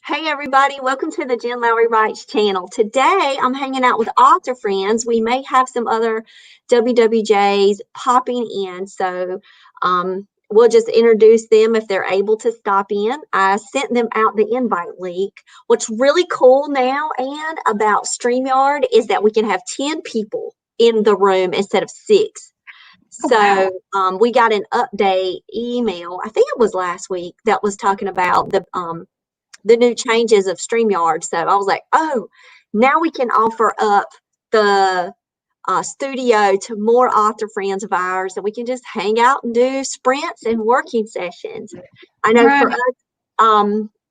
Hey everybody, welcome to the Jen Lowry Writes channel. Today I'm hanging out with author friends. We may have some other WWJs popping in, so we'll just introduce them if they're able to stop in. I sent them out the invite link. What's really cool now, Anne, about StreamYard is that we can have 10 people in the room instead of 6. So we got an update email, I think it was last week, that was talking about the new changes of StreamYard. So I was like, oh, now we can offer up the studio to more author friends of ours, and we can just hang out and do sprints and working sessions. I know for us,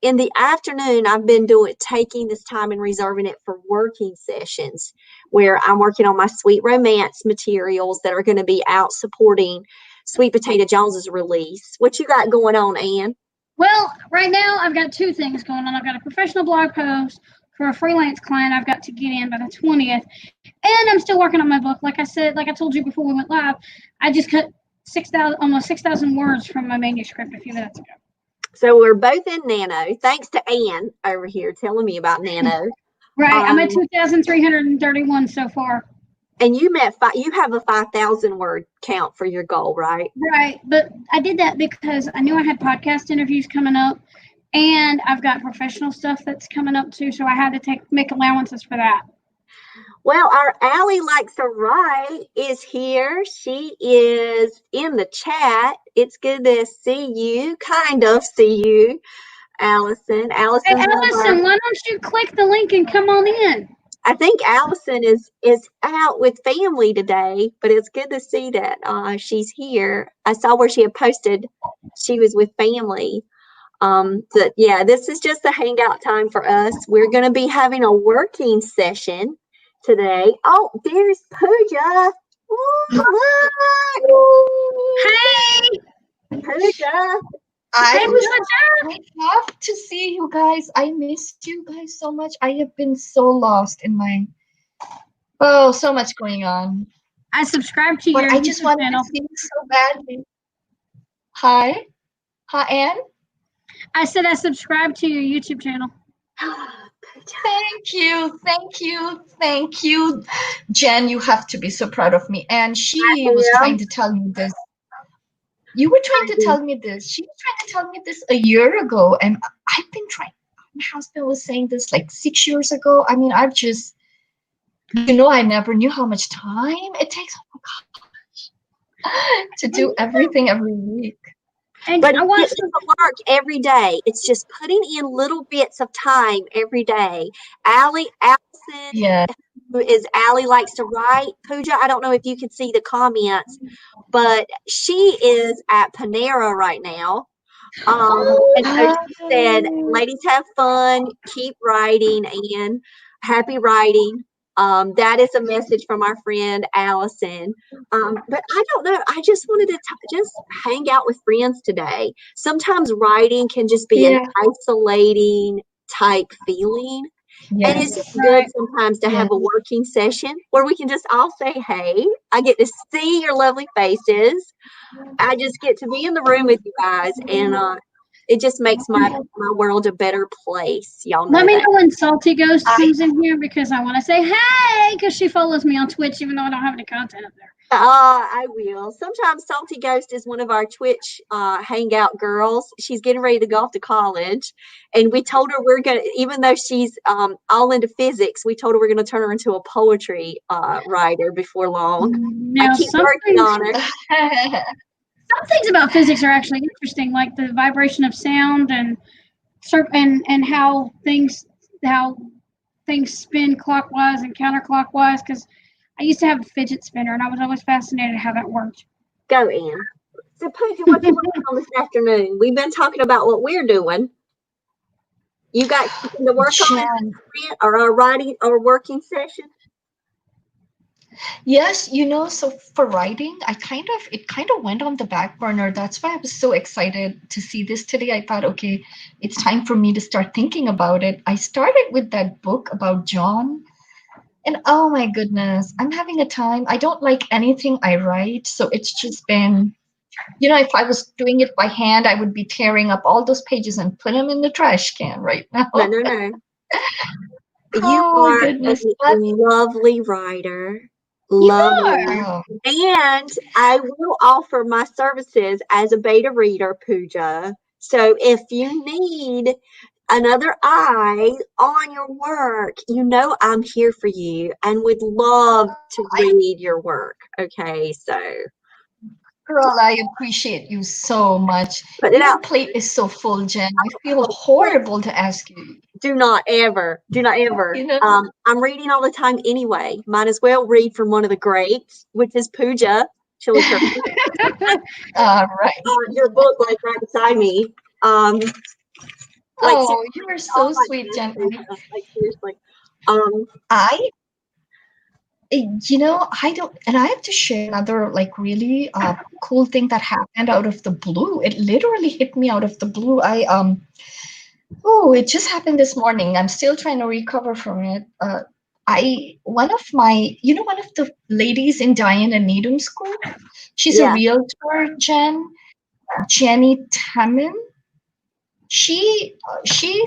in the afternoon, I've been taking this time and reserving it for working sessions where I'm working on my sweet romance materials that are going to be out supporting Sweet Potato Jones's release. What you got going on, Anne? Well, right now I've got two things going on. I've got a professional blog post for a freelance client I've got to get in by the 20th. And I'm still working on my book. Like I told you before we went live, I just cut almost 6,000 words from my manuscript a few minutes ago. So we're both in Nano. Thanks to Anne over here telling me about Nano. Right. I'm at 2,331 so far. And you have a 5,000 word count for your goal, right? Right. But I did that because I knew I had podcast interviews coming up, and I've got professional stuff that's coming up too. So I had to make allowances for that. Well, our Allie Likes to Write is here. She is in the chat. It's good to see you, Allison. Hey, Allison, why don't you click the link and come on in? I think Allison is out with family today, but it's good to see that she's here. I saw where she had posted she was with family. But yeah, this is just a hangout time for us. We're going to be having a working session today. Oh, there's Pooja. Hey, Pooja. I have to see you guys. I missed you guys so much. I have been so lost in so much going on. I subscribed to your I just wanted to see you so badly. Hi, Anne. I said I subscribed to your YouTube channel. Thank you, Jen. You have to be so proud of me. And she was trying to tell me this. You were trying to tell me this. She was trying to tell me this a year ago, and I've been trying. My husband was saying this like 6 years ago. I mean, I never knew how much time it takes. Oh my gosh, to do everything every week. But I want to work every day. It's just putting in little bits of time every day. Allison, who is Allie Likes to Write. Pooja, I don't know if you can see the comments, but she is at Panera right now. And so she said, ladies, have fun, keep writing, and happy writing. That is a message from our friend Allison. But I don't know. I just wanted to just hang out with friends today. Sometimes writing can just be an isolating type feeling. And it's just good sometimes to have a working session where we can just all say, hey, I get to see your lovely faces. I just get to be in the room with you guys. And it just makes my world a better place. Y'all know. Let me know when Salty Ghost comes in here because I want to say hey because she follows me on Twitch even though I don't have any content up there. I will. Sometimes Salty Ghost is one of our Twitch hangout girls. She's getting ready to go off to college, and we told her we're gonna, even though she's all into physics, we told her we're gonna turn her into a poetry writer before long. Now, I keep working on her. Some things about physics are actually interesting, like the vibration of sound and how things spin clockwise and counterclockwise. Because I used to have a fidget spinner, and I was always fascinated how that worked. Go, Ann. So, Pooja, what you working on this afternoon? We've been talking about what we're doing. You got something to work on, or a writing or working session? Yes, so for writing, it kind of went on the back burner. That's why I was so excited to see this today. I thought, okay, it's time for me to start thinking about it. I started with that book about John, and oh my goodness, I'm having a time. I don't like anything I write, so it's just been if I was doing it by hand, I would be tearing up all those pages and put them in the trash can right now. No, no, no. You Oh my are a goodness. But lovely writer. You Lovely. are. oh, And I will offer my services as a beta reader, Pooja. So if you need another eye on your work, I'm here for you and would love to read your work. Okay, so girl, I appreciate you so much. put it Your out. plate is so full, Jen. I feel horrible to ask you. Do not ever, do not ever. You know? I'm reading all the time anyway. Might as well read from one of the greats, which is Pooja Chili Curry. Right. Your book, like right beside me. Like Oh, you are oh so my sweet, goodness, Jen. Pooja. Like seriously. Um, I, I don't, and I have to share another like really cool thing that happened out of the blue. It literally hit me out of the blue. Oh, it just happened this morning. I'm still trying to recover from it. One of one of the ladies in Diane and Needham's school, she's a yeah, realtor, Jenny Tamin. She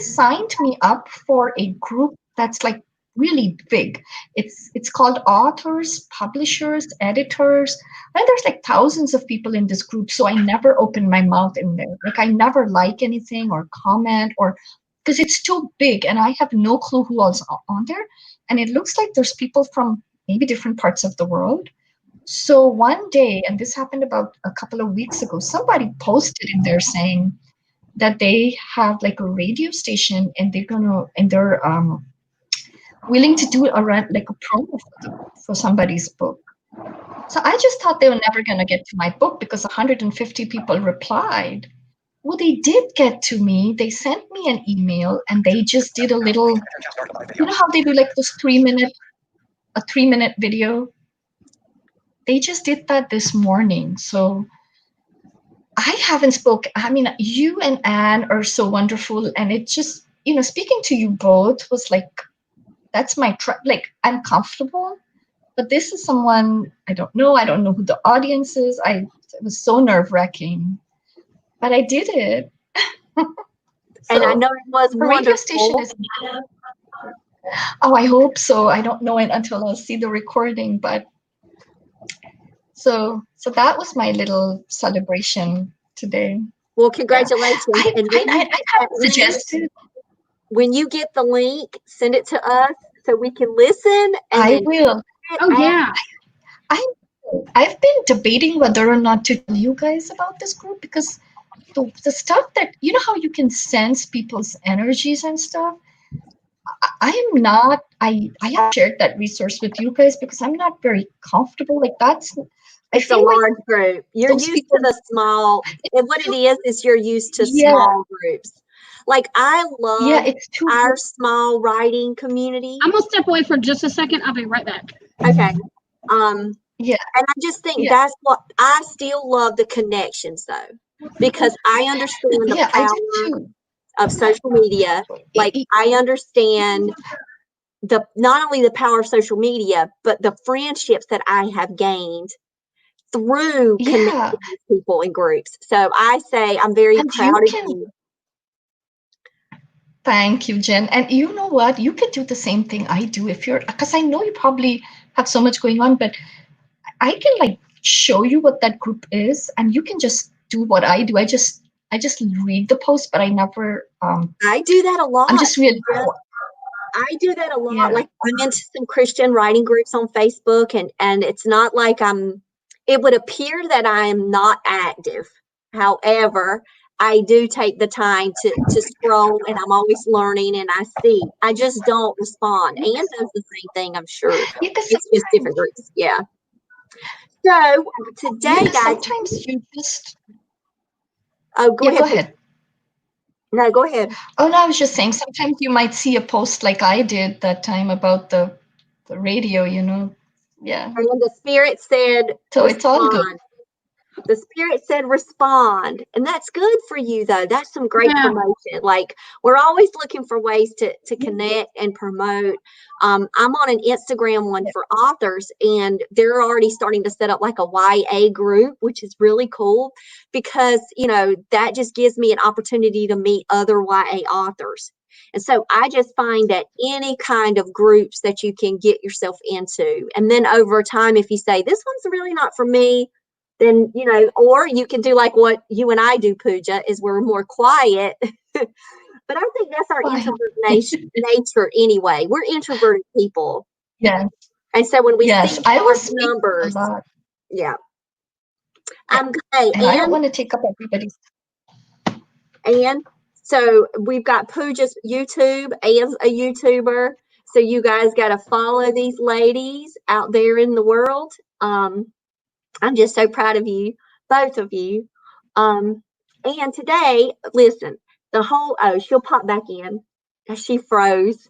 signed me up for a group that's like really big. It's called authors, publishers, editors, and there's like thousands of people in this group. So I never open my mouth in there. Like I never like anything or comment or because it's too big and I have no clue who else on there. And it looks like there's people from maybe different parts of the world. So one day, and this happened about a couple of weeks ago, somebody posted in there saying that they have like a radio station and they're willing to do like a promo for somebody's book. So I just thought they were never going to get to my book because 150 people replied. Well, they did get to me. They sent me an email and they just did a little, how they do like this 3-minute video. They just did that this morning. So I haven't spoken. I mean, you and Anne are so wonderful, and it just, speaking to you both was like, that's my like, I'm comfortable, but this is someone I don't know. I don't know who the audience is. It was so nerve-wracking, but I did it. and I know it was the radio station wonderful. is. Oh, I hope so. I don't know it until I'll see the recording, but so that was my little celebration today. Well, congratulations. And I have suggested. When you get the link, send it to us so we can listen. And I will. Oh yeah. I've been debating whether or not to tell you guys about this group because the stuff that how you can sense people's energies and stuff. I am not. I have shared that resource with you guys because I'm not very comfortable. Like that's. It's a large group. You're used to the small. And what it is you're used to small groups. Like I love our small writing community. I'm gonna step away for just a second. I'll be right back. Okay. Yeah. And I just think that's what I still love the connections though, because I understand the power of social media. Like I understand not only the power of social media, but the friendships that I have gained through connecting with people in groups. So I say I'm very proud of you. Thank you, Jen. And you know what? You could do the same thing I do because I know you probably have so much going on, but I can like show you what that group is and you can just do what I do. I just read the post, but I never I do that a lot. I'm just really I do that a lot. Yeah. Like I'm into some Christian writing groups on Facebook and it's not like it would appear that I am not active. However, I do take the time to scroll and I'm always learning and I see. I just don't respond. Anne does the same thing, I'm sure. It's just different groups. Yeah. So today, guys. Sometimes you just. Oh, go ahead. Go ahead. No, go ahead. Oh no, I was just saying. Sometimes you might see a post like I did that time about the radio. Yeah. And the Spirit said. So it's all good. The spirit said respond. And that's good for you though. That's some great Yeah. promotion. Like we're always looking for ways to connect and promote. I'm on an Instagram one for authors, and they're already starting to set up like a YA group, which is really cool because, that just gives me an opportunity to meet other YA authors. And so I just find that any kind of groups that you can get yourself into, and then over time, if you say, this one's really not for me, then, or you can do like what you and I do, Pooja, is we're more quiet. But I think that's our introvert nature anyway. We're introverted people. Yeah. And so when we Yes, see I large will speak a numbers, lot. yeah. Yeah. Okay, And I don't want to take up everybody's. and so we've got Pooja's YouTube and a YouTuber. So you guys got to follow these ladies out there in the world. I'm just so proud of you, both of you. And today, listen, she'll pop back in. She froze.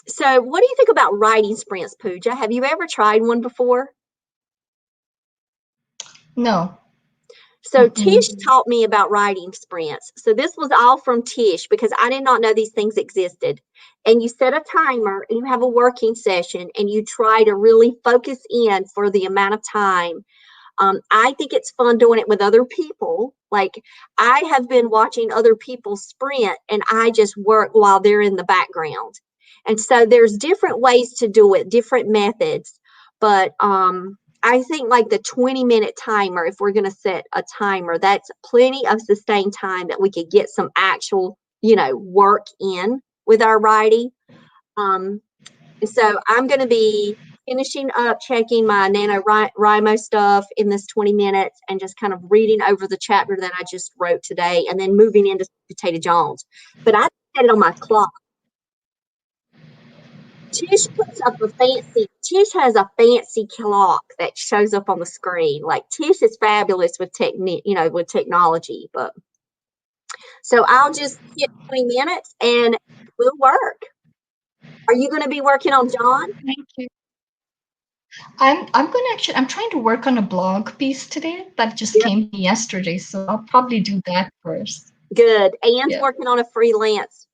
So what do you think about writing sprints, Pooja? Have you ever tried one before? No. So Tish taught me about writing sprints. So this was all from Tish because I did not know these things existed. And you set a timer and you have a working session and you try to really focus in for the amount of time. I think it's fun doing it with other people. Like I have been watching other people sprint and I just work while they're in the background. And so there's different ways to do it, different methods. But I think like the 20-minute timer, if we're going to set a timer, that's plenty of sustained time that we could get some actual, work in with our writing. So I'm going to be finishing up checking my NaNoWriMo stuff in this 20 minutes and just kind of reading over the chapter that I just wrote today and then moving into Potato Jones. But I had it on my clock. Tish has a fancy clock that shows up on the screen. Like Tish is fabulous with with technology. But so I'll just hit 20 minutes and we'll work. Are you going to be working on John? Thank you. I'm trying to work on a blog piece today that just came to me yesterday, so I'll probably do that first. Good. Anne's working on a freelance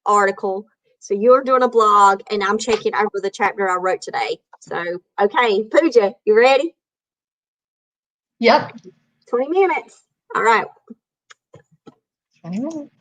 article. So you're doing a blog and I'm checking over the chapter I wrote today. So, okay, Pooja, you ready? Yep. 20 minutes. All right. 20 minutes.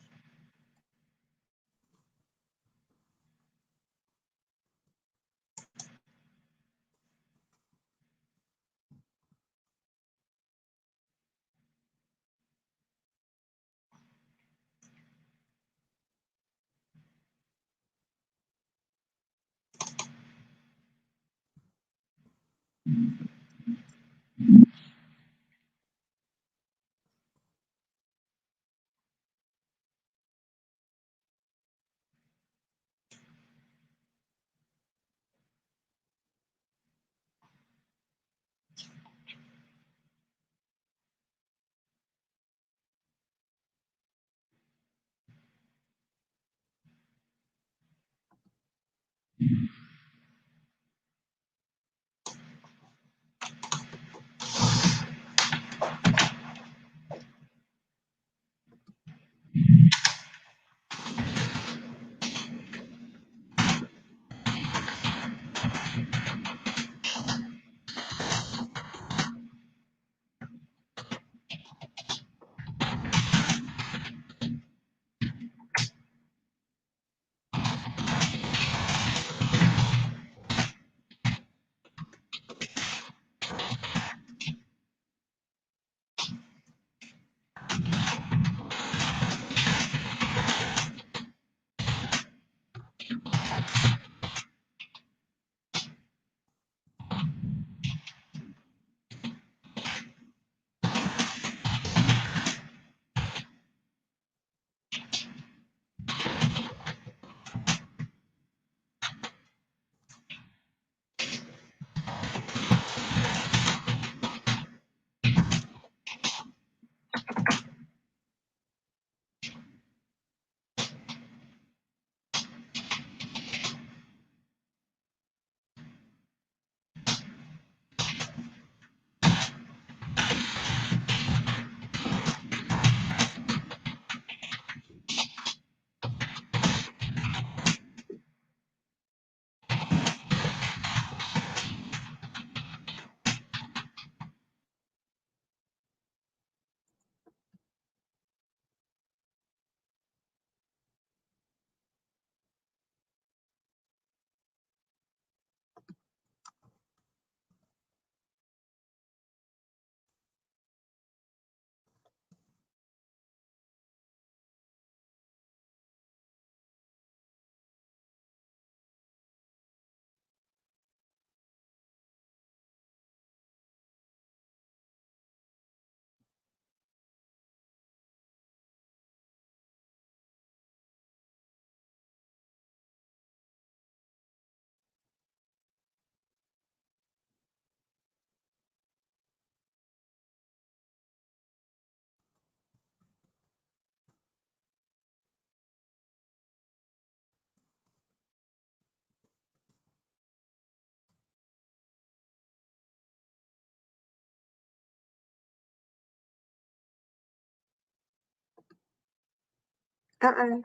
Uh-oh.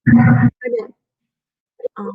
I did. Oh.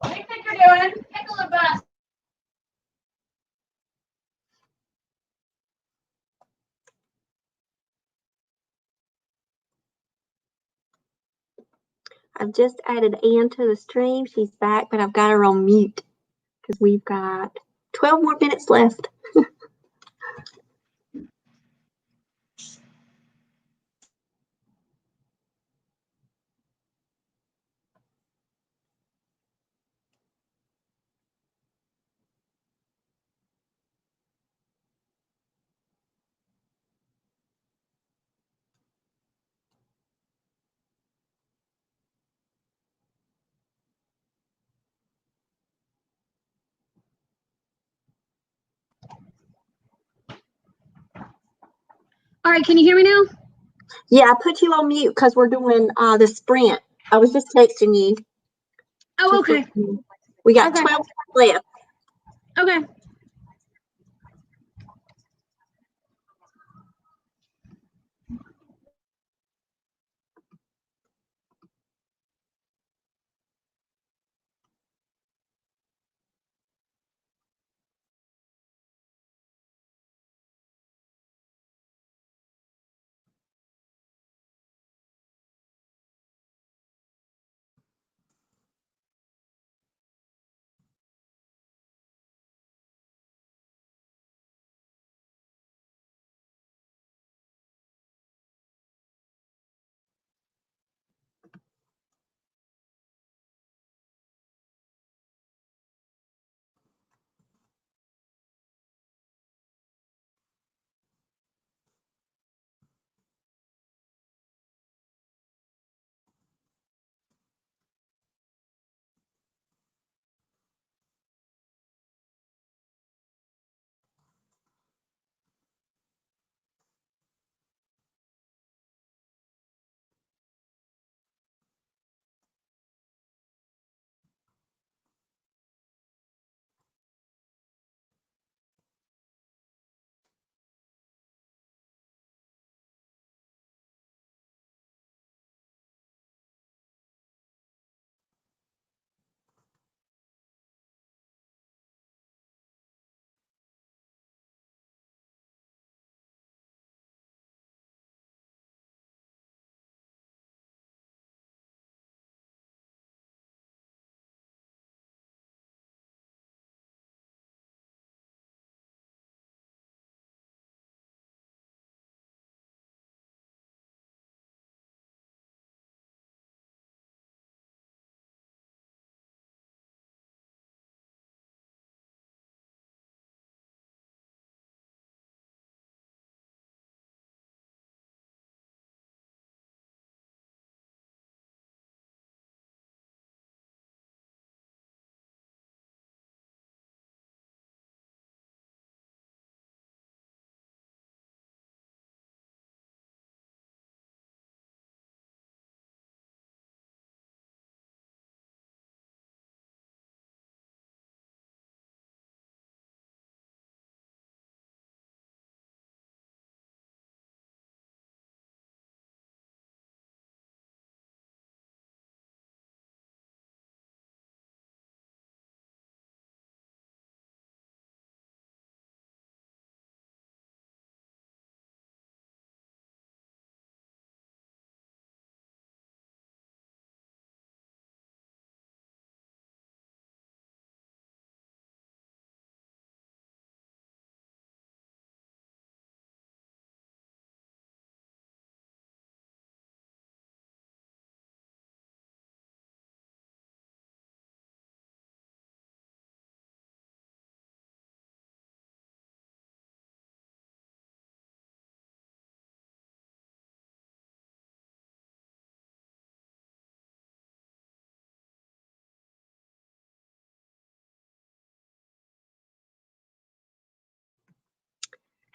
What do you think you're doing? Pickle the bus. I've just added Ann to the stream. She's back, but I've got her on mute because we've got 12 more minutes left. All right, can you hear me now? Yeah, I put you on mute because we're doing the sprint. I was just texting you. Oh, okay. We got Okay. 12 left. Okay.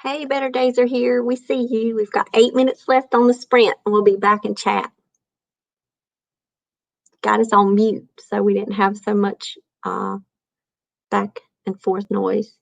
Hey, better days are here. We see you. We've got 8 minutes left on the sprint, and we'll be back in chat. Got us on mute, so we didn't have so much back and forth noise.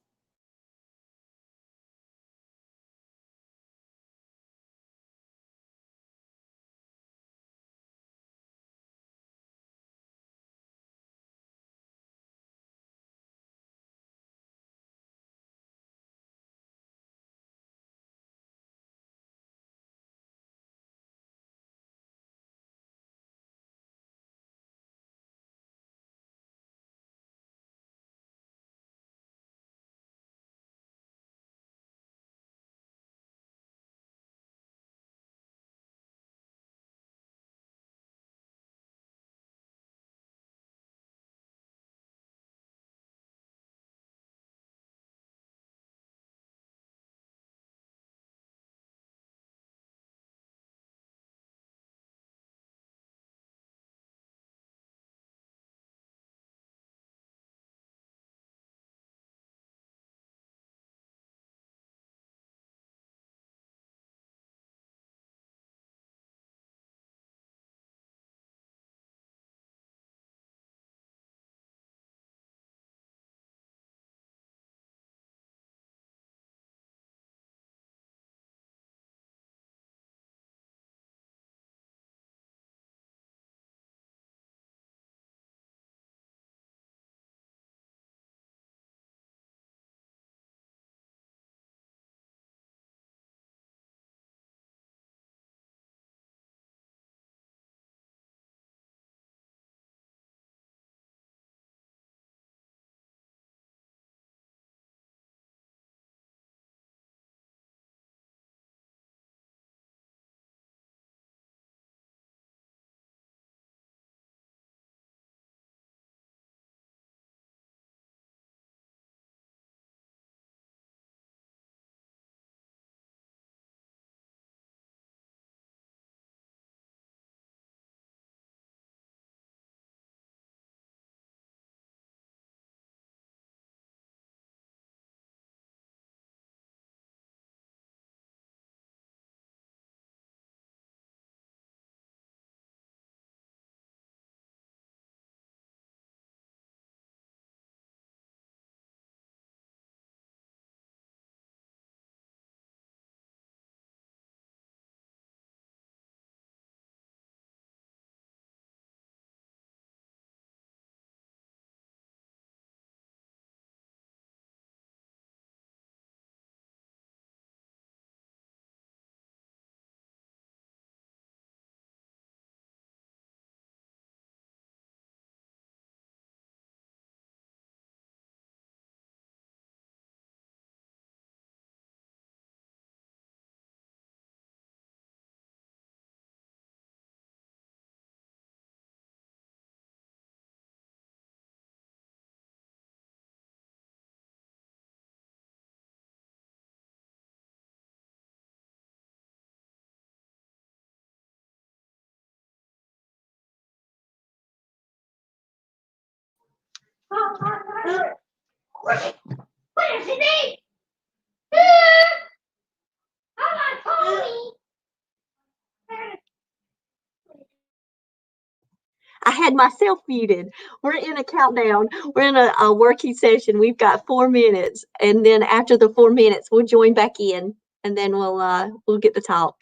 I had myself muted. We're in a countdown. We're in a working session. We've got 4 minutes, and then after the 4 minutes, we'll join back in, and then we'll get to talk.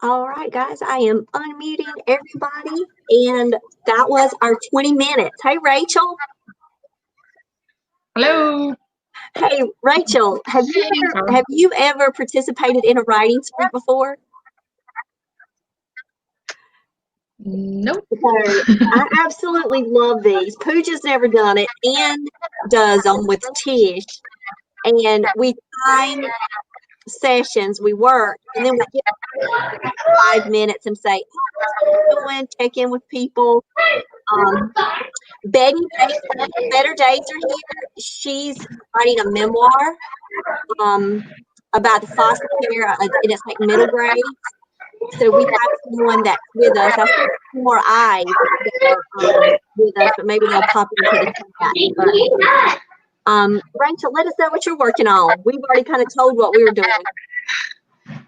All right, guys, I am unmuting everybody, and that was our 20 minutes. Hey, Rachel. Hello. Hey, Rachel, have you ever participated in a writing spree before? Nope. So I absolutely love these. Pooja's never done it. Ann does them with Tish, and we time sessions. We work, and then we get 5 minutes and say, "Go in, check in with people." Betty Better Days are here. She's writing a memoir about the foster care, and it's like middle grade. So we have someone that's with us. I see more eyes that are with us, but maybe they'll pop into the chat. But, Rachel, let us know what you're working on. We've already kind of told what we were doing.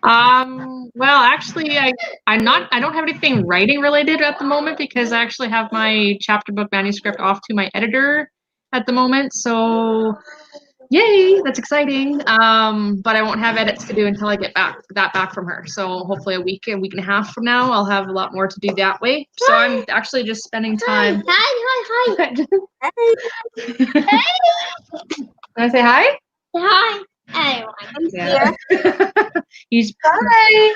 Well, actually, I don't have anything writing related at the moment because I actually have my chapter book manuscript off to my editor at the moment. So, yay, that's exciting. But I won't have edits to do until I get back from her. So hopefully a week and a half from now, I'll have a lot more to do that way. So I'm actually just spending time. Hi. Hey. Hey. Can I say hi? Hi. Hey. Yeah. He's Hi.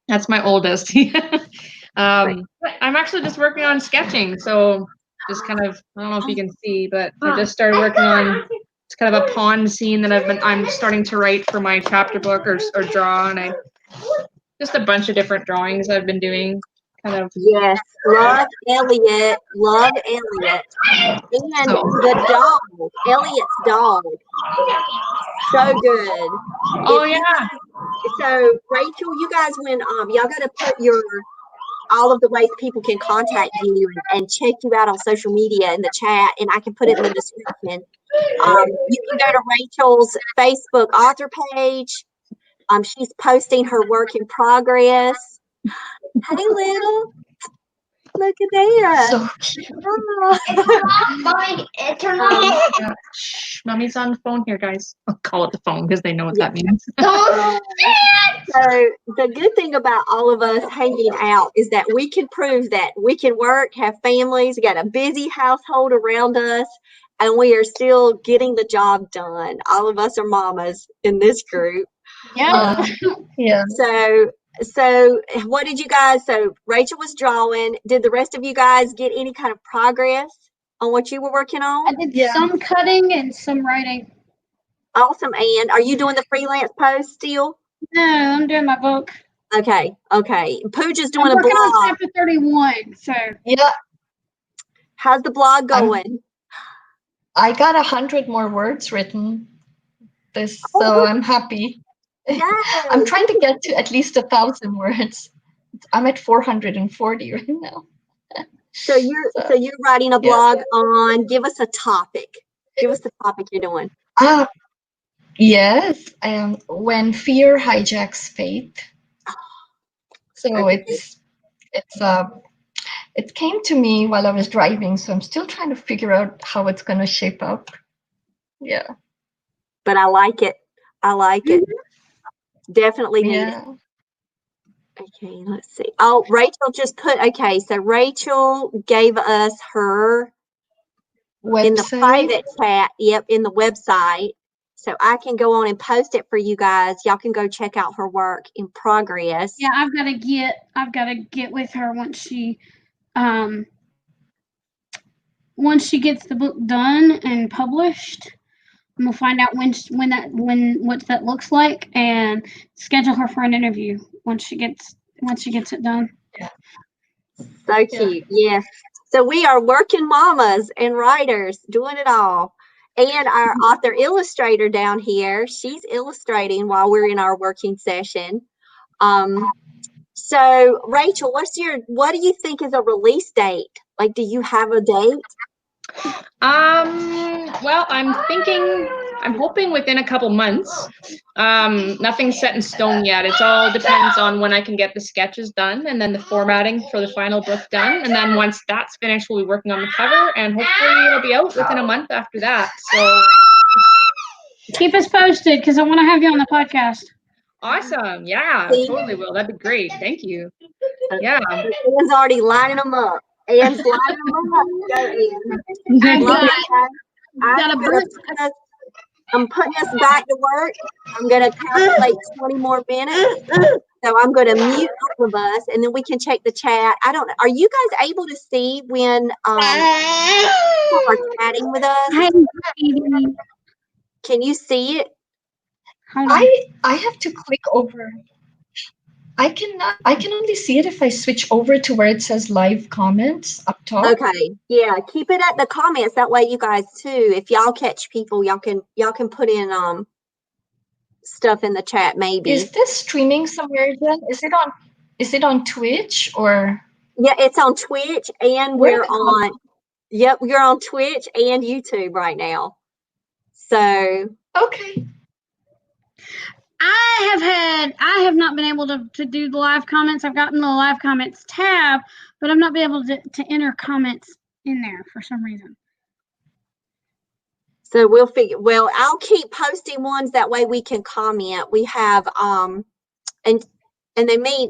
That's my oldest. I'm actually just working on sketching, so just kind of, I don't know if you can see, but I just started working on, it's kind of a pond scene that I'm starting to write for my chapter book or draw, and just a bunch of different drawings I've been doing, kind of. Yes, love Elliot, and the dog, Elliot's dog, so good. Oh yeah. So Rachel, you guys, when y'all got to put all of the ways people can contact you and check you out on social media in the chat, and I can put it in the description. You can go to Rachel's Facebook author page. She's posting her work in progress. Hey, little. Look at that. So cute. Shh, Mommy's on the phone here, guys. I'll call it the phone because they know what that means. So the good thing about all of us hanging out is that we can prove that we can work, have families, we got a busy household around us, and we are still getting the job done. All of us are mamas in this group. Yeah. Yeah. So what did you guys, so Rachel was drawing. Did the rest of you guys get any kind of progress on what you were working on? I did some cutting and some writing. Awesome. And are you doing the freelance post still? No, I'm doing my book. Okay. Pooja's doing I'm a working on blog. chapter 31. So Yeah. How's the blog going? I got 100 more words written. So I'm happy. Yes. I'm trying to get to at least 1,000 words. I'm at 440 right now. So you're writing a blog on. Give us a topic. Give us the topic you're doing. Yes. When fear hijacks faith. So it came to me while I was driving, so I'm still trying to figure out how it's going to shape up. Yeah. But I like it. Definitely need it. Okay, let's see. Oh, Rachel just put, okay, so Rachel gave us her website. In the private chat, in the website. So I can go on and post it for you guys. Y'all can go check out her work in progress. Yeah, I've got to get with her once she gets the book done and published. And we'll find out what that looks like and schedule her for an interview once she gets it done. Yeah. So cute. Yes. So we are working mamas and writers doing it all. And our author illustrator down here, she's illustrating while we're in our working session. So Rachel, what do you think is a release date? Like, do you have a date? Well, I'm hoping within a couple months. Nothing's set in stone yet. It all depends on when I can get the sketches done and then the formatting for the final book done. And then once that's finished, we'll be working on the cover and hopefully it'll be out within a month after that. So keep us posted because I want to have you on the podcast. Awesome. Yeah, See? totally will. That'd be great. Thank you. Yeah. Anne's already lining them up. Anne's lining them up. Go, Anne. I Love got, it, guys. got a bunch. I'm putting us back to work. I'm going to calculate 20 more minutes. So I'm going to mute all of us, and then we can check the chat. I don't know. Are you guys able to see when people are chatting with us? Hey, baby. Can you see it? Hold on. I have to click over. I can only see it if I switch over to where it says live comments up top. Okay. Yeah. Keep it at the comments. That way you guys too, if y'all catch people, y'all can put in stuff in the chat maybe. Is this streaming somewhere then? Is it on Twitch or? Yeah, it's on Twitch and Where we're on yep, you're on Twitch and YouTube right now. So Okay. I have not been able to do the live comments. I've gotten the live comments tab, but I've not been able to enter comments in there for some reason. So we'll figure, well, I'll keep posting ones that way we can comment. We have and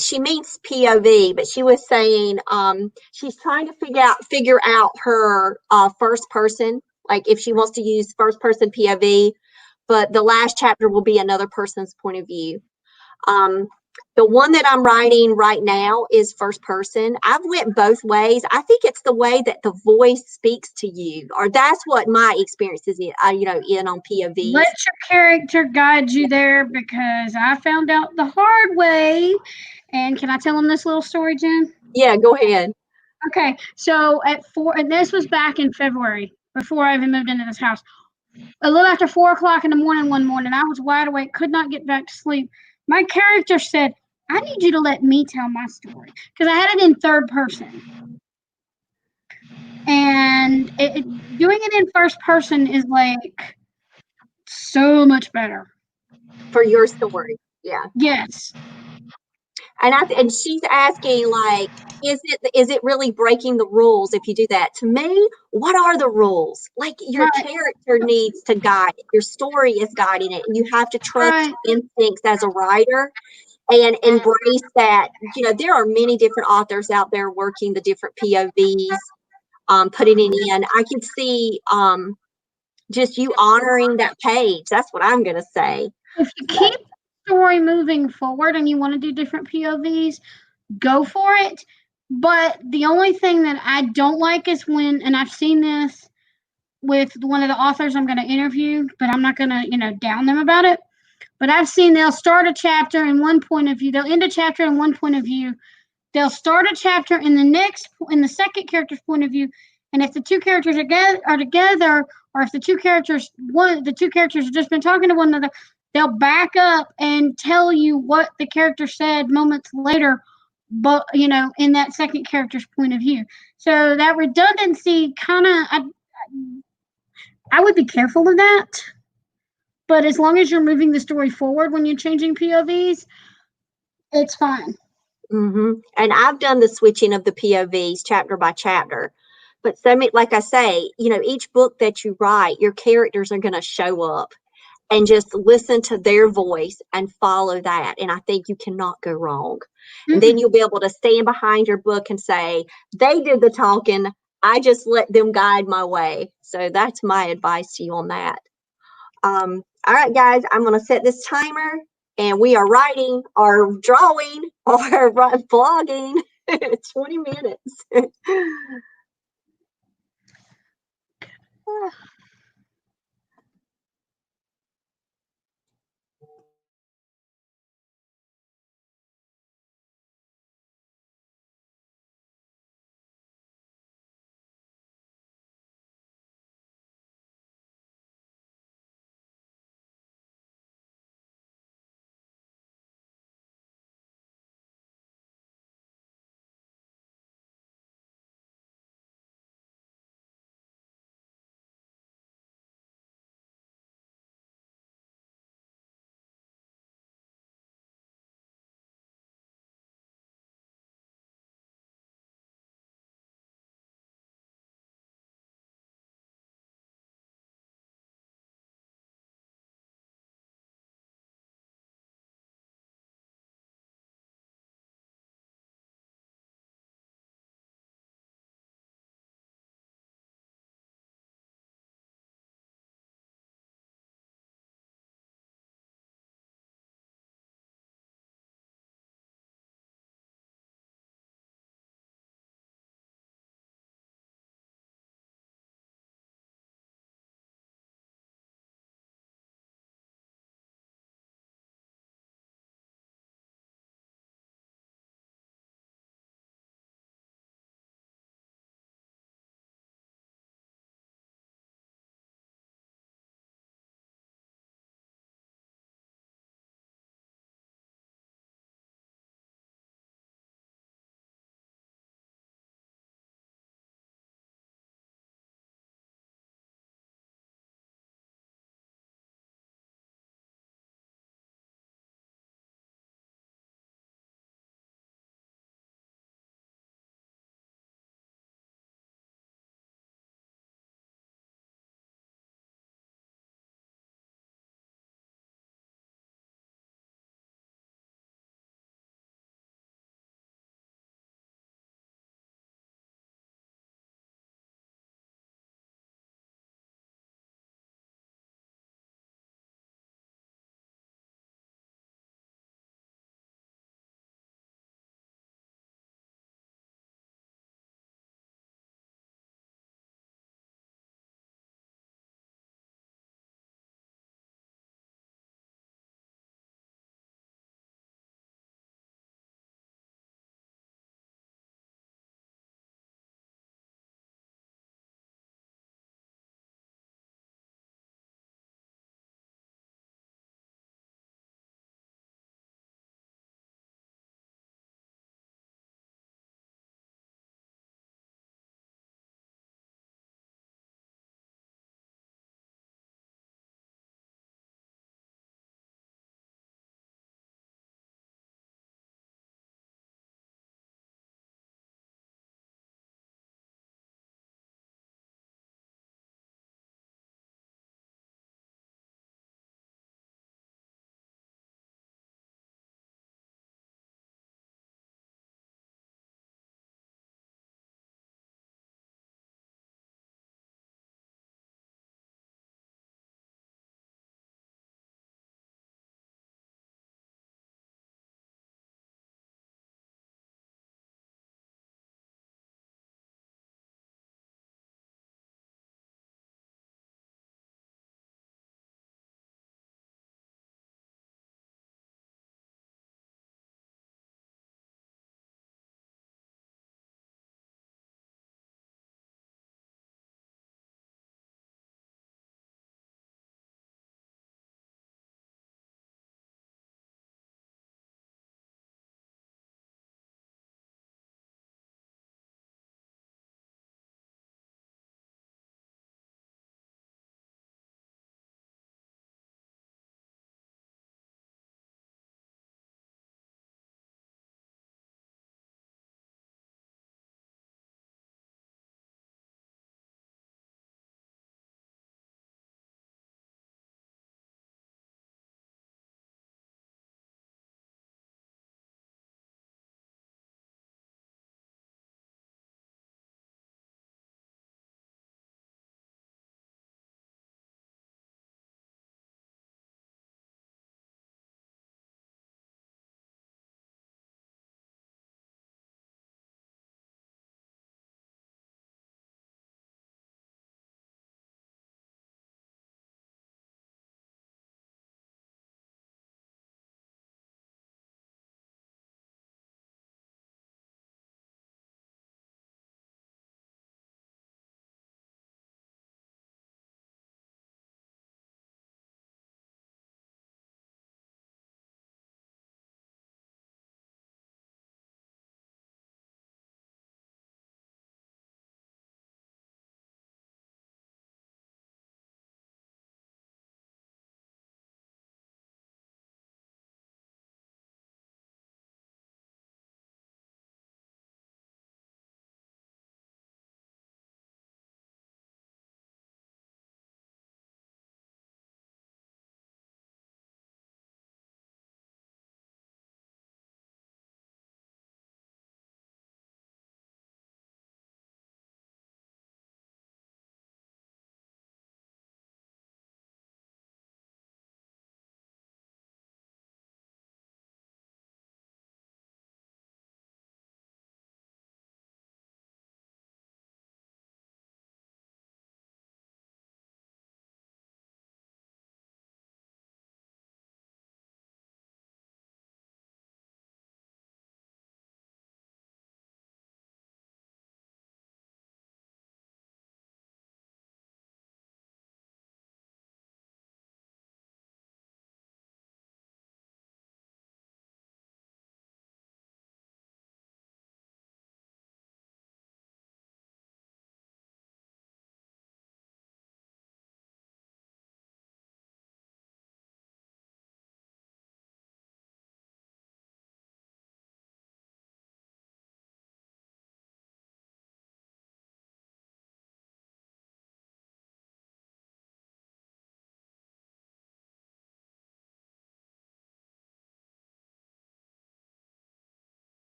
she means POV, but she was saying she's trying to figure out her first person, like if she wants to use first person POV, but the last chapter will be another person's point of view. The one that I'm writing right now is first person. I've went both ways. I think it's the way that the voice speaks to you, or that's what my experience is in on POV. Let your character guide you there, because I found out the hard way. And can I tell them this little story, Jen? Yeah, go ahead. Okay, so and this was back in February, before I even moved into this house. A little after 4 o'clock in the morning one morning, I was wide awake, could not get back to sleep. My character said, I need you to let me tell my story, because I had it in third person. And doing it in first person is like so much better. For your story. Yeah. Yes. And she's asking, like, is it really breaking the rules if you do that? To me, what are the rules? Like, your character needs to guide it. Your story is guiding it. You have to trust your instincts as a writer and embrace that. There are many different authors out there working the different POVs, putting it in. I can see just you honoring that page. That's what I'm going to say. If you keep the story moving forward and you want to do different POVs, go for it. But the only thing that I don't like is when, and I've seen this with one of the authors I'm going to interview, but I'm not going to, down them about it. But I've seen they'll start a chapter in one point of view. They'll end a chapter in one point of view. They'll start a chapter in the second character's point of view. And if the two characters are together, or if the two characters have just been talking to one another, they'll back up and tell you what the character said moments later, but in that second character's point of view. So that redundancy kind of, I would be careful of that. But as long as you're moving the story forward when you're changing POVs, it's fine. Mm-hmm. And I've done the switching of the POVs chapter by chapter. But like I say, each book that you write, your characters are going to show up, and just listen to their voice and follow that. And I think you cannot go wrong. Mm-hmm. And then you'll be able to stand behind your book and say, they did the talking. I just let them guide my way. So that's my advice to you on that. All right, guys, I'm going to set this timer, and we are writing or drawing or vlogging 20 minutes.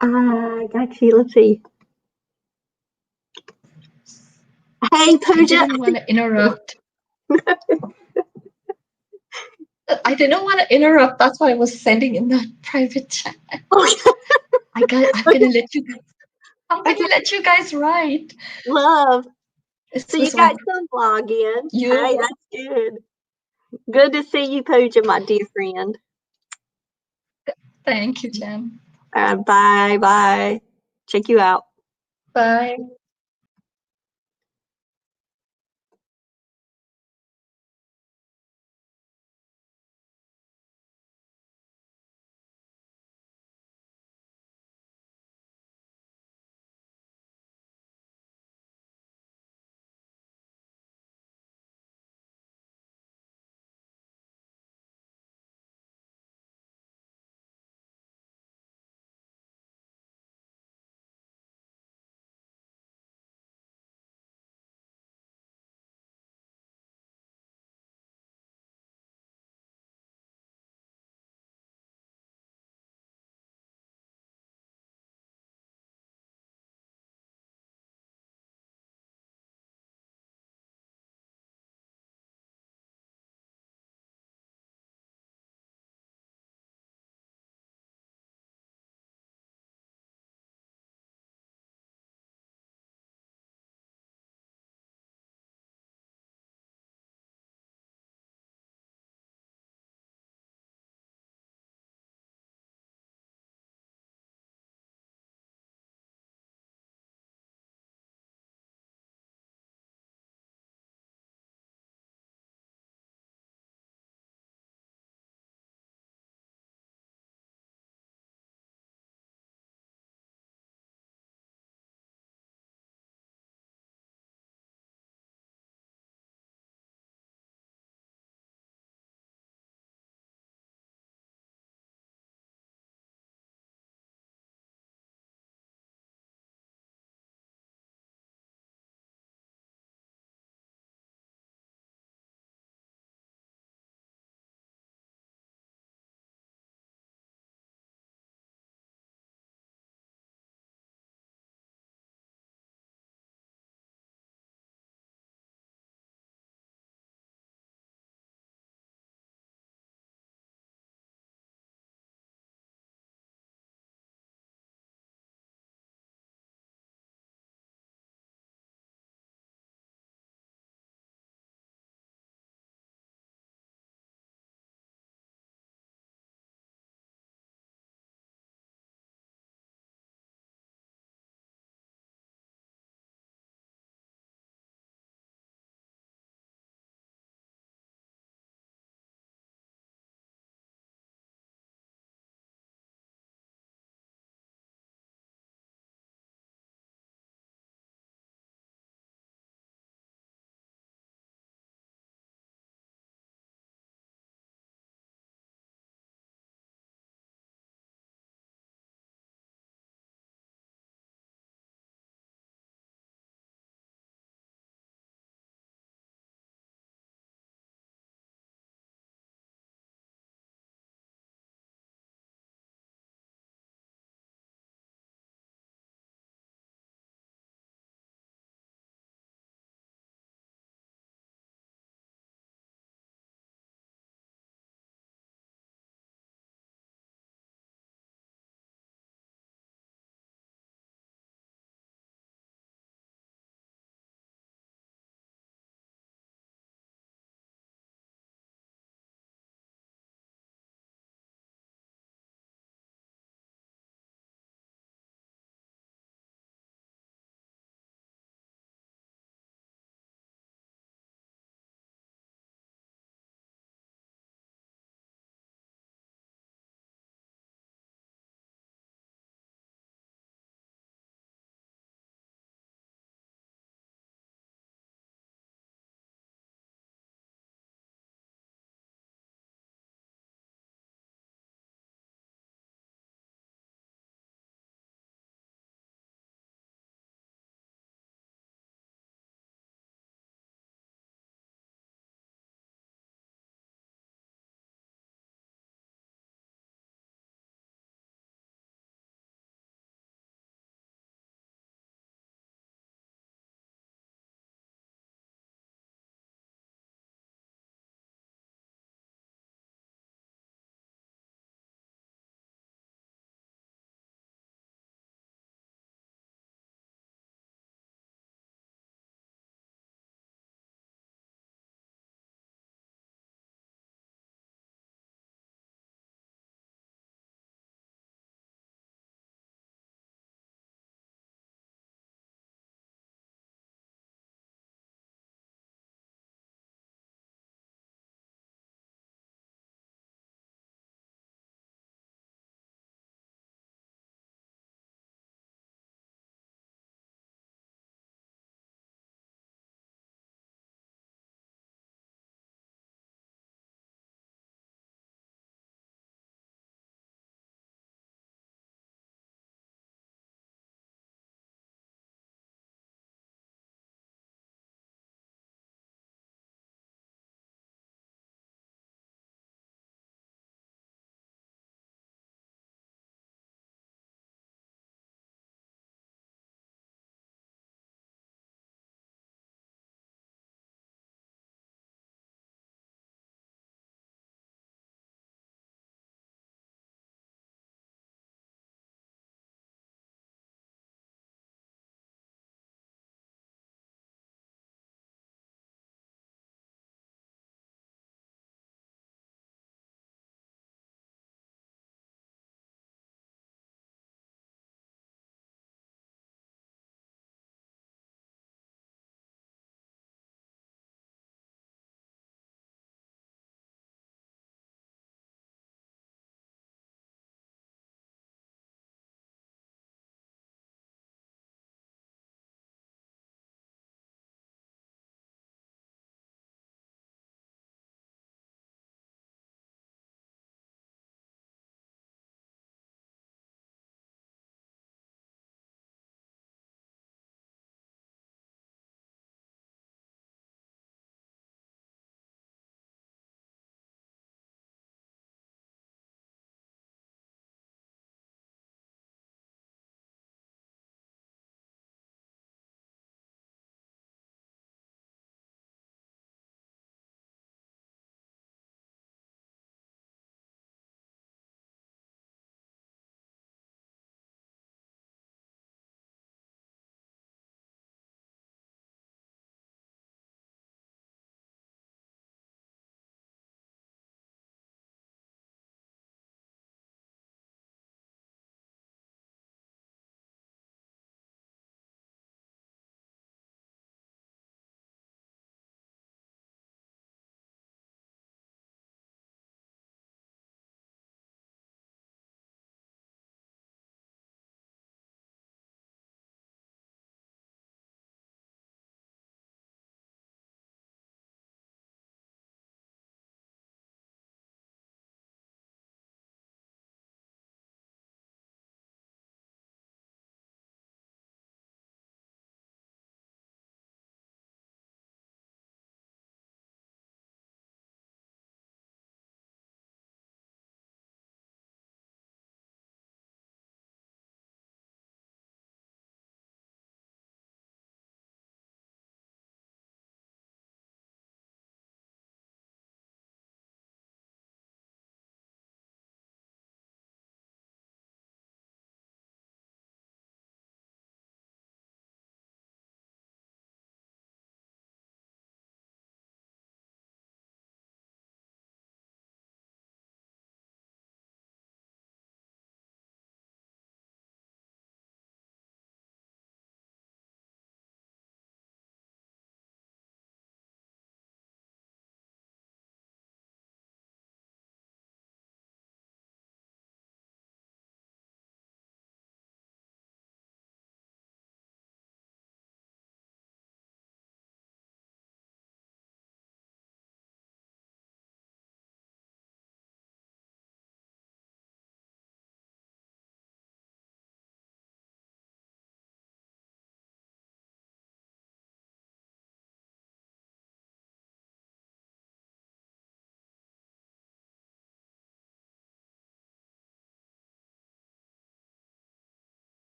Got you. Let's see. Hey, I Pooja. didn't want to interrupt. I didn't want to interrupt. That's why I was sending in the private chat. I'm gonna let you guys. I'm gonna let you guys write. Love. This So you was got like some vlogging. you. Hey, that's good. Good to see you, Pooja, my dear friend. Thank you, Jen. Bye, bye. Check you out. Bye.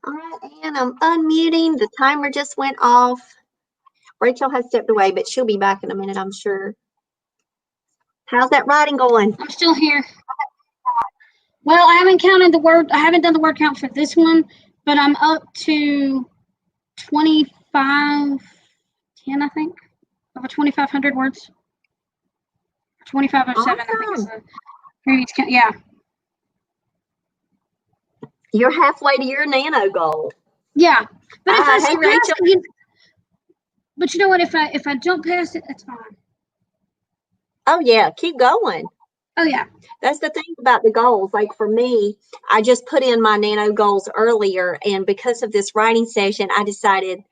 All right, and I'm unmuting. The timer just went off. Rachel has stepped away, but she'll be back in a minute, I'm sure. How's that writing going? I'm still here. Well, I haven't counted the word. I haven't done the word count for this one, but I'm up to 2510, I think, over 2,500 words. 2507, I think is the previous count. Yeah. You're halfway to your nano goal. Yeah, but if I Hey, surpass Rachel. it, but you know what? If I don't pass it, that's fine. Oh yeah, keep going. Oh yeah. That's the thing about the goals. Like for me, I just put in my nano goals earlier, and because of this writing session, I decided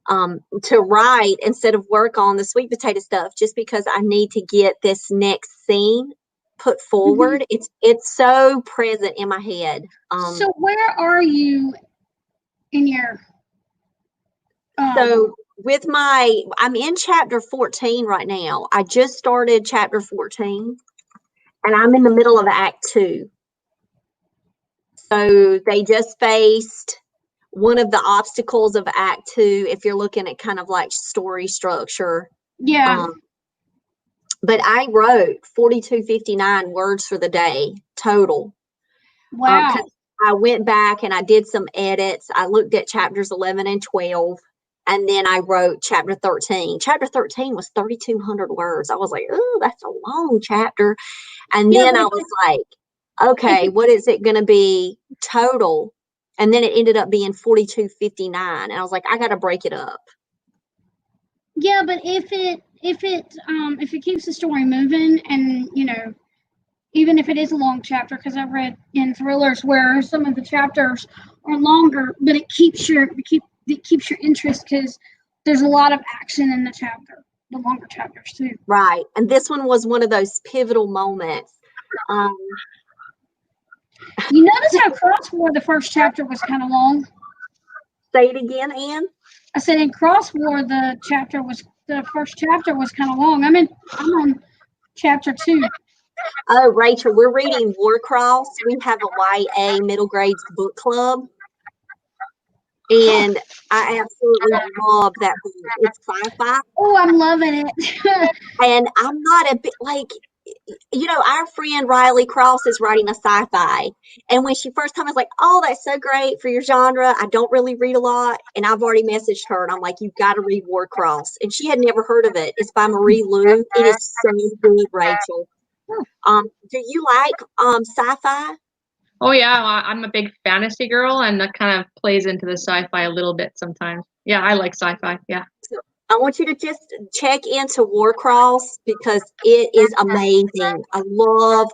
to write instead of work on the sweet potato stuff, just because I need to get this next scene put forward. It's so present in my head. So where are you in your? So with I'm in chapter 14 right now. I just started chapter 14, and I'm in the middle of Act 2. So they just faced one of the obstacles of Act 2, if you're looking at kind of like story structure. Yeah. But I wrote 4259 words for the day total. Wow. I went back and I did some edits. I looked at chapters 11 and 12, and then I wrote chapter 13. Chapter 13 was 3,200 words. I was like, oh, that's a long chapter. And then I was like, okay, what is it going to be total? And then it ended up being 4259. And I was like, I got to break it up. Yeah, but if it keeps the story moving, and even if it is a long chapter, because I've read in thrillers where some of the chapters are longer, but it keeps your interest because there's a lot of action in the longer chapters too. Right, and this one was one of those pivotal moments. You notice how Crosswar the first chapter was kind of long? Say it again, Anne. I said in Crosswar the first chapter was kind of long. I'm on chapter 2. Oh, Rachel, we're reading Warcross. We have a YA middle grades book club, and I absolutely love that book. It's sci-fi. Oh, I'm loving it. And I'm not a bit like, our friend Riley Cross is writing a sci-fi. And when she first told me, I was like, oh, that's so great for your genre. I don't really read a lot. And I've already messaged her, and I'm like, you've got to read Warcross. And she had never heard of it. It's by Marie Lu. It is so good, Rachel. Do you like sci-fi? Oh yeah, I'm a big fantasy girl, and that kind of plays into the sci-fi a little bit sometimes. Yeah, I like sci-fi. Yeah. So I want you to just check into Warcross because it is amazing. I love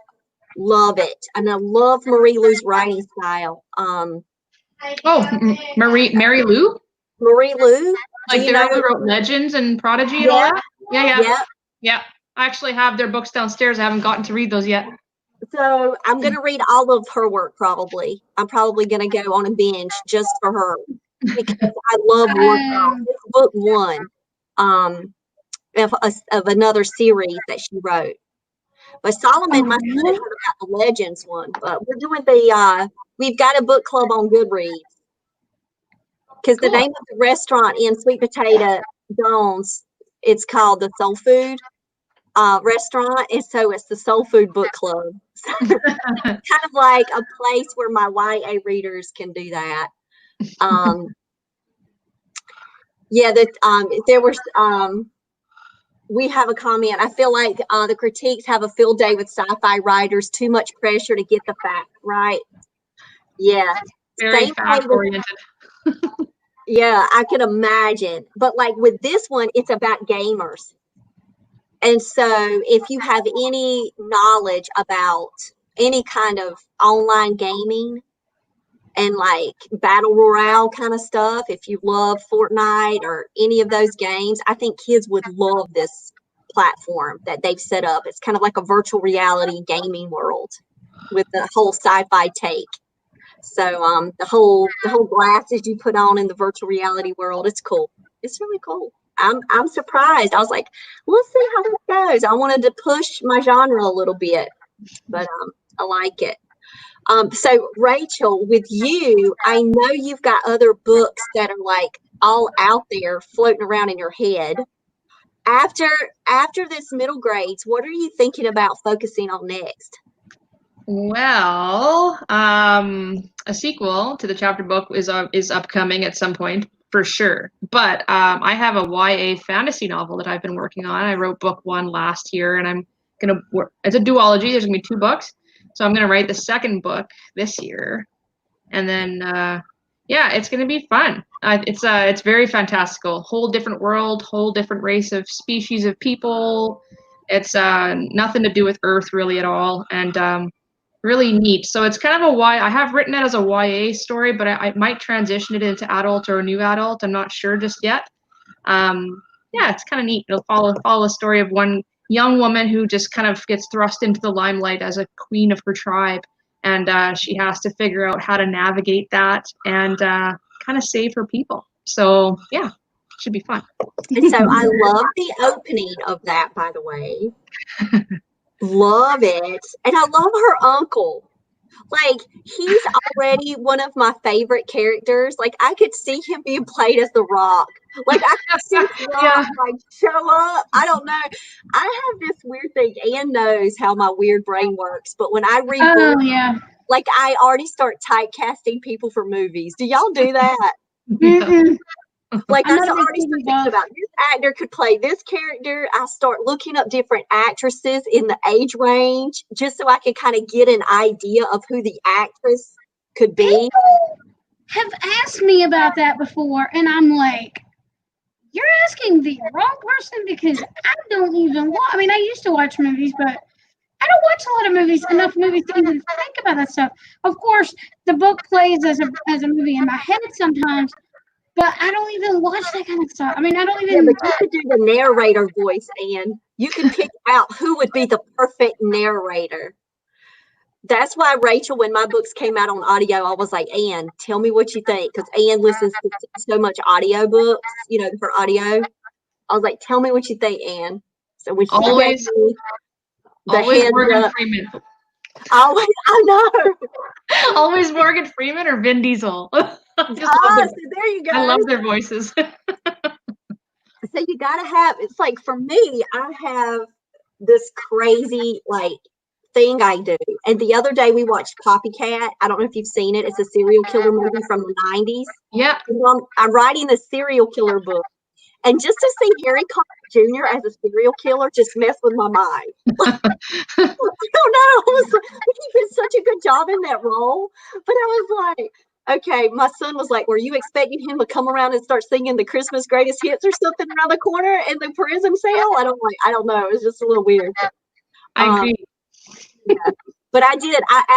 it, and I love Marie Lu's writing style. Mary Lou? Marie Lu, Like the girl who wrote Legends and Prodigy and all that? Yeah. I actually have their books downstairs. I haven't gotten to read those yet. So I'm going to read all of her work probably. I'm probably going to go on a binge just for her because I love Warcross. It's book 1 of another series that she wrote. But Solomon must have heard about the Legends one. But we're doing we've got a book club on Goodreads. Because the name of the restaurant in Sweet Potato Jones, it's called the Soul Food restaurant, and so it's the Soul Food Book Club. So, kind of like a place where my YA readers can do that. There was we have a comment. I feel like the critiques have a field day with sci-fi writers. Too much pressure to get the facts right. Yeah, very fact oriented. Yeah, I can imagine. But like with this one, it's about gamers. And so if you have any knowledge about any kind of online gaming and like battle royale kind of stuff, if you love Fortnite or any of those games, I think kids would love this platform that they've set up. It's kind of like a virtual reality gaming world with the whole sci-fi take. So the whole glasses you put on in the virtual reality world, it's cool. It's really cool. I'm surprised. I was like, we'll see how this goes. I wanted to push my genre a little bit, but I like it. So Rachel, with you, I know you've got other books that are like all out there floating around in your head. After this middle grades, what are you thinking about focusing on next? Well, a sequel to the chapter book is upcoming at some point for sure. But I have a YA fantasy novel that I've been working on. I wrote book 1 last year, and I'm gonna work. It's a duology. There's gonna be 2 books, so I'm gonna write the second book this year, and then yeah, it's gonna be fun. It's very fantastical. Whole different world, whole different race of species of people. It's nothing to do with Earth really at all, and really neat. So it's kind of a I have written it as a YA story, but I might transition it into adult or a new adult. I'm not sure just yet. Yeah, it's kind of neat. It'll follow a story of one young woman who just kind of gets thrust into the limelight as a queen of her tribe, and she has to figure out how to navigate that and kind of save her people. So yeah, should be fun. And so I love the opening of that, by the way. Love it. And I love her uncle. Like, he's already one of my favorite characters. Like, I could see him being played as The Rock. Like, I could see The Rock, like, show up. I don't know. I have this weird thing. Anne knows how my weird brain works. But when I read books, yeah. like, I already start typecasting people for movies. Do y'all do that? Mm-mm. Like, I I'm not a start big already TV thinking buff. about this actor could play this character. I start looking up different actresses in the age range just so I can kind of get an idea of who the actress could be. People have asked me about that before, and I'm like, you're asking the wrong person because I don't even watch. I mean, I used to watch movies, but I don't watch a lot of movies, enough movies to even think about that stuff. Of course, the book plays as a movie in my head sometimes, but I don't even watch that kind of stuff. I mean, I don't Yeah, even. but you could do the narrator voice, Anne. You could pick out who would be the perfect narrator. That's why, Rachel, when my books came out on audio, I was like, Anne, tell me what you think. Because Anne listens to so much audio books, for audio. I was like, tell me what you think, Anne. So when she Always- gave me the Always heads Morgan up, Freeman. I know. Always Morgan Freeman or Vin Diesel. So there you go. I love their voices. So you gotta have, it's like, for me, I have this crazy thing I do. And the other day we watched Copycat. I don't know if you've seen it. It's a serial killer movie from the 90s. Yeah. I'm writing the serial killer book. And just to see Harry Connick Jr. as a serial killer just messed with my mind. I don't know. He did such a good job in that role. But I was like, okay, my son was like, were you expecting him to come around and start singing the Christmas greatest hits or something around the corner in the prison cell? I don't know. It was just a little weird. I agree. Yeah. But I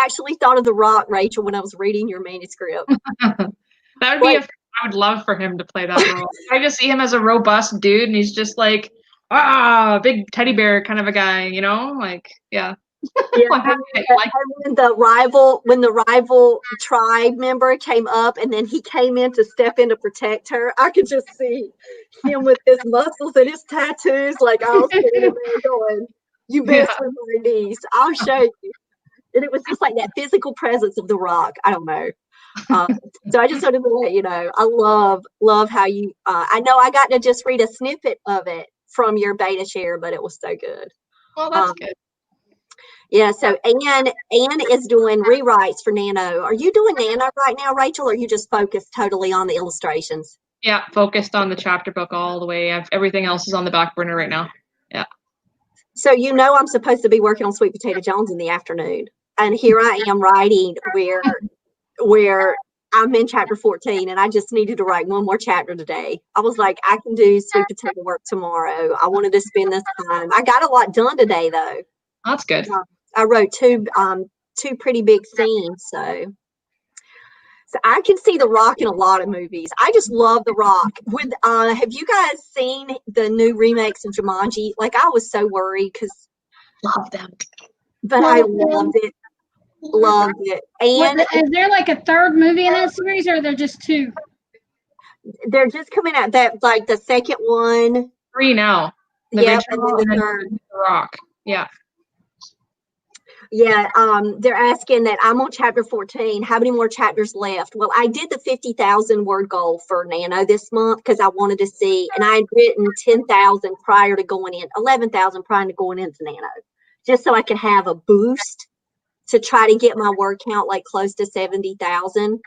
actually thought of The Rock, Rachel, when I was reading your manuscript. That would be I would love for him to play that role. I just see him as a robust dude, and he's just like, big teddy bear kind of a guy, yeah. Yeah, when the rival tribe member came up, and then he came in to step in to protect her, I could just see him with his muscles and his tattoos, like I was standing there going, "You mess with my knees, I'll show you." And it was just like that physical presence of The Rock. I don't know. So I just wanted to let you know, I love how you. I know I got to just read a snippet of it from your beta share, but it was so good. Well, that's good. Yeah, so Anne is doing rewrites for Nano. Are you doing Nano right now, Rachel, or are you just focused totally on the illustrations? Yeah, focused on the chapter book all the way. Everything else is on the back burner right now. Yeah. So I'm supposed to be working on Sweet Potato Jones in the afternoon. And here I am writing where I'm in chapter 14, and I just needed to write one more chapter today. I was like, I can do Sweet Potato work tomorrow. I wanted to spend this time. I got a lot done today, though. That's good. I wrote two pretty big scenes, so I can see The Rock in a lot of movies. I just love The Rock. Have you guys seen the new remakes of Jumanji? Like, I was so worried because love them, but I loved it. Loved it. And is there like a third movie in that series, or are there just 2? They're just coming out the second one. 3 now. Yep, and then the third. The Rock. Yeah. Yeah, they're asking that I'm on chapter 14. How many more chapters left? Well, I did the 50,000 word goal for Nano this month because I wanted to see, and I had written 10,000 prior to going in, 11,000 prior to going into Nano, just so I could have a boost to try to get my word count like close to 70,000.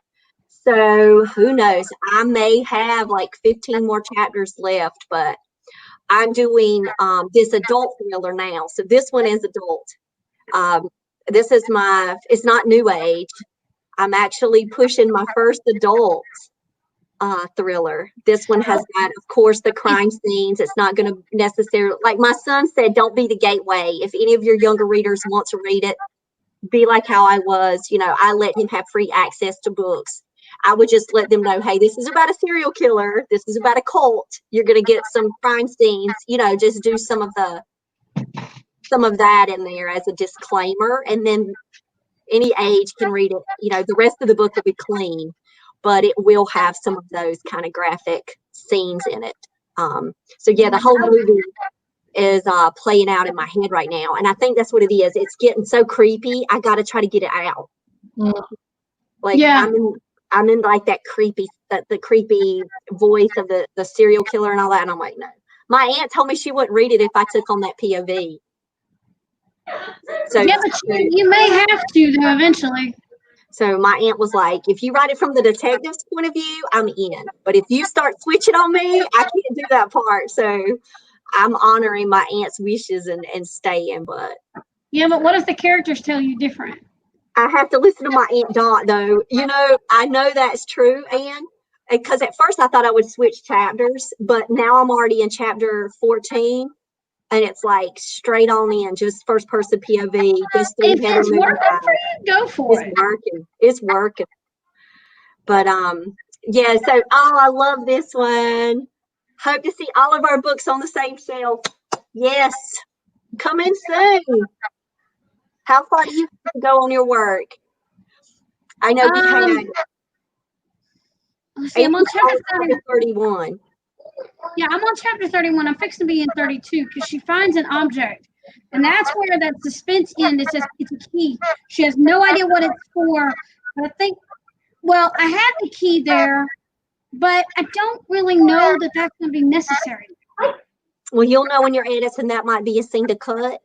So who knows? I may have like 15 more chapters left, but I'm doing this adult thriller now. So this one is adult. This is it's not new age. I'm actually pushing my first adult thriller. This one has got, of course, the crime scenes. It's not going to necessarily, like my son said, don't be the gateway. If any of your younger readers want to read it, be like how I was. I let him have free access to books. I would just let them know, hey, this is about a serial killer. This is about a cult. You're going to get some crime scenes. Just do some of that in there as a disclaimer, and then any age can read it. The rest of the book will be clean, but it will have some of those kind of graphic scenes in it. So yeah, the whole movie is playing out in my head right now, and I think that's what it is. It's getting so creepy. I got to try to get it out. Like Yeah. I'm in like that creepy, the creepy voice of the serial killer and all that, and I'm like, no. My aunt told me she wouldn't read it if I took on that POV. So Yeah, but you may have to though eventually. So my aunt was like, if you write it from the detective's point of view, I'm in. But if you start switching on me, I can't do that part. So I'm honoring my aunt's wishes and staying. But Yeah, but what if the characters tell you different? I have to listen to my Aunt Dot, though. I know that's true, Anne, because at first I thought I would switch chapters, but now I'm already in chapter 14. And it's like straight on in, just first person POV, just If through header it's moving working for you, go for it. It's working. But yeah, so I love this one. Hope to see all of our books on the same shelf. Yes, coming soon. How far do you have to go on your work? I know we've had. Let's see, I'm on chapter 31. Yeah, I'm on chapter 31. I'm fixing to be in 32 because she finds an object. And that's where that suspense ends. It says it's a key. She has no idea what it's for. But I think, well, I have the key there, but I don't really know that that's going to be necessary. Well, you'll know when you're editing that might be a scene to cut.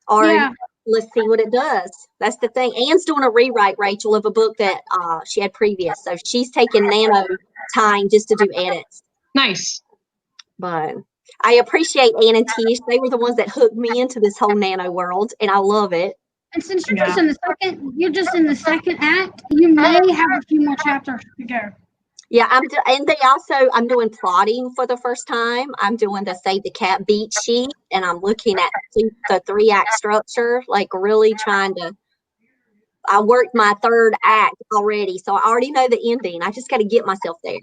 Or Yeah. let's see what it does. That's the thing. Anne's doing a rewrite, Rachel, of a book that she had previous. So she's taking nano time just to do edits. Nice. But I appreciate Anne and Tish. They were the ones that hooked me into this whole nano world, and I love it. And since you're just in the second act, you may have a few more chapters to go. Yeah, I'm doing plotting for the first time. I'm doing the Save the Cat beat sheet, and I'm looking at the 3-act structure, like really trying to. I worked my 3rd act already, so I already know the ending. I just got to get myself there.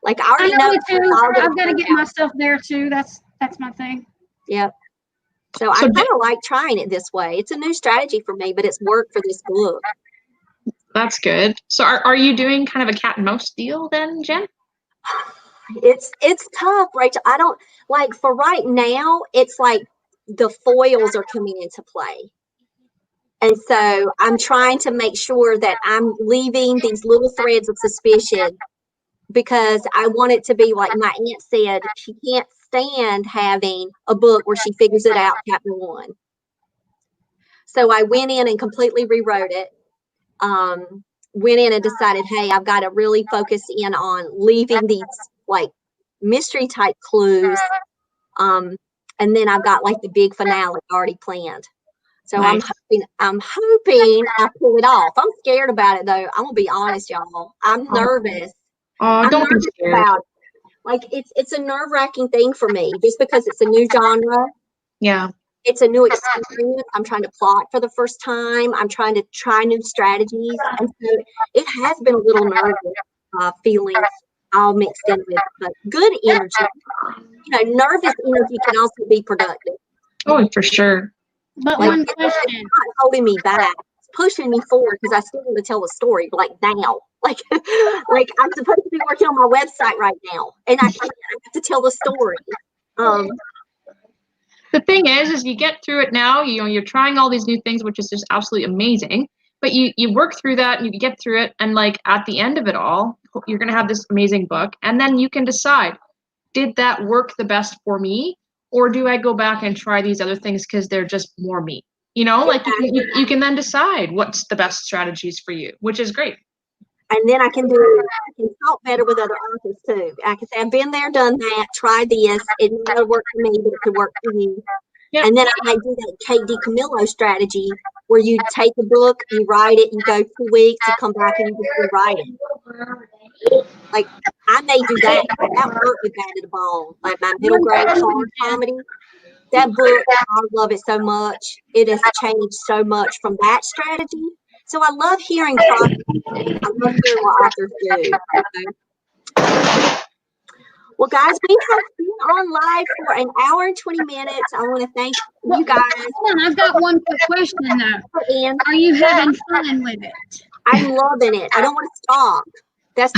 Like I already know. Me too. I've got to get myself there too. That's my thing. Yep. So I kind of like trying it this way. It's a new strategy for me, but it's worked for this book. That's good. So are you doing kind of a cat and mouse deal then, Jen? It's tough, Rachel. I don't like for right now, it's like the foils are coming into play. And so I'm trying to make sure that I'm leaving these little threads of suspicion because I want it to be like my aunt said, she can't stand having a book where she figures it out chapter 1. So I went in and completely rewrote it. Went in and decided, hey, I've got to really focus in on leaving these like mystery type clues. And then I've got like the big finale already planned. So nice. I'm hoping I pull it off. I'm scared about it though. I'm gonna be honest, y'all. I'm nervous. Oh, don't be scared. About it. Like it's a nerve-wracking thing for me just because it's a new genre. Yeah. It's a new experience. I'm trying to plot for the first time. I'm trying to try new strategies. And so it has been a little nervous feelings all mixed in with but good energy. Nervous energy can also be productive. Oh, for sure. But one question. It's not holding me back. It's pushing me forward because I still want to tell a story, but like now. Like I'm supposed to be working on my website right now. And I have to tell the story. the thing is you get through it now. You're trying all these new things, which is just absolutely amazing. But you work through that and you get through it, and like at the end of it all, you're gonna have this amazing book, and then you can decide, did that work the best for me, or do I go back and try these other things because they're just more me? Like you can then decide what's the best strategies for you, which is great. And then I can talk better with other authors too. I can say, I've been there, done that, try this. It may not work for me, but it could work for you. Yep. And then I might do that Kate DiCamillo strategy where you take a book, you write it, you go 2 weeks, you come back and you just rewrite it. Like, I may do that. That worked with Bad to the Bone. Like my middle grade hard comedy. That book, I love it so much. It has changed so much from that strategy. So I love hearing process. I love hearing what authors do. Well, guys, we have been on live for an hour and 20 minutes. I want to thank you guys. Hold on, I've got one quick question though. And are you having fun with it? I'm loving it. I don't want to stop. That's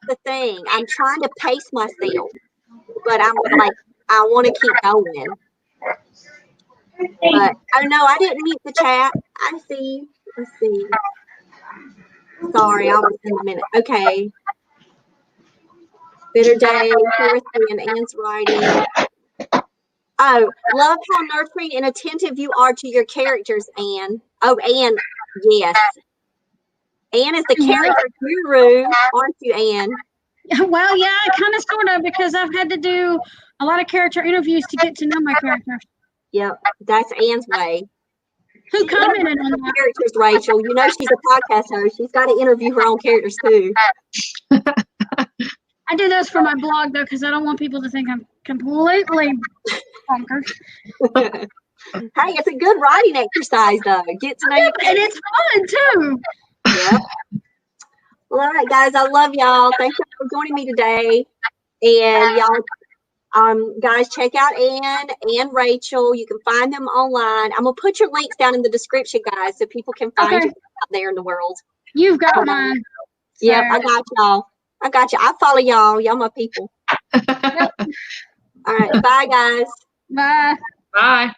the thing. I'm trying to pace myself, but I'm like, I want to keep going. But oh no, I didn't mute the chat. I see. Let's see. Sorry, I'll just in a minute. Okay. Better day, and Anne's writing. Oh, love how nurturing and attentive you are to your characters, Anne. Oh, Anne, yes. Anne is the character guru, aren't you, Anne? Well, yeah, kind of, sort of, because I've had to do a lot of character interviews to get to know my characters. Yep, that's Anne's way. Who commented on that? Characters, Rachel. You know she's a podcast host. She's got to interview her own characters too. I do those for my blog though, because I don't want people to think I'm completely bonkers. Hey, it's a good writing exercise though. Get to know your and it's fun too. Yep. Well, all right, guys. I love y'all. Thanks for joining me today. And y'all, guys, check out Anne and Rachel. You can find them online. I'm gonna put your links down in the description, guys, so people can find you out there in the world. You've got mine. Yep, I got y'all. I got you. I follow y'all. Y'all my people. Yep. All right. Bye, guys. Bye. Bye.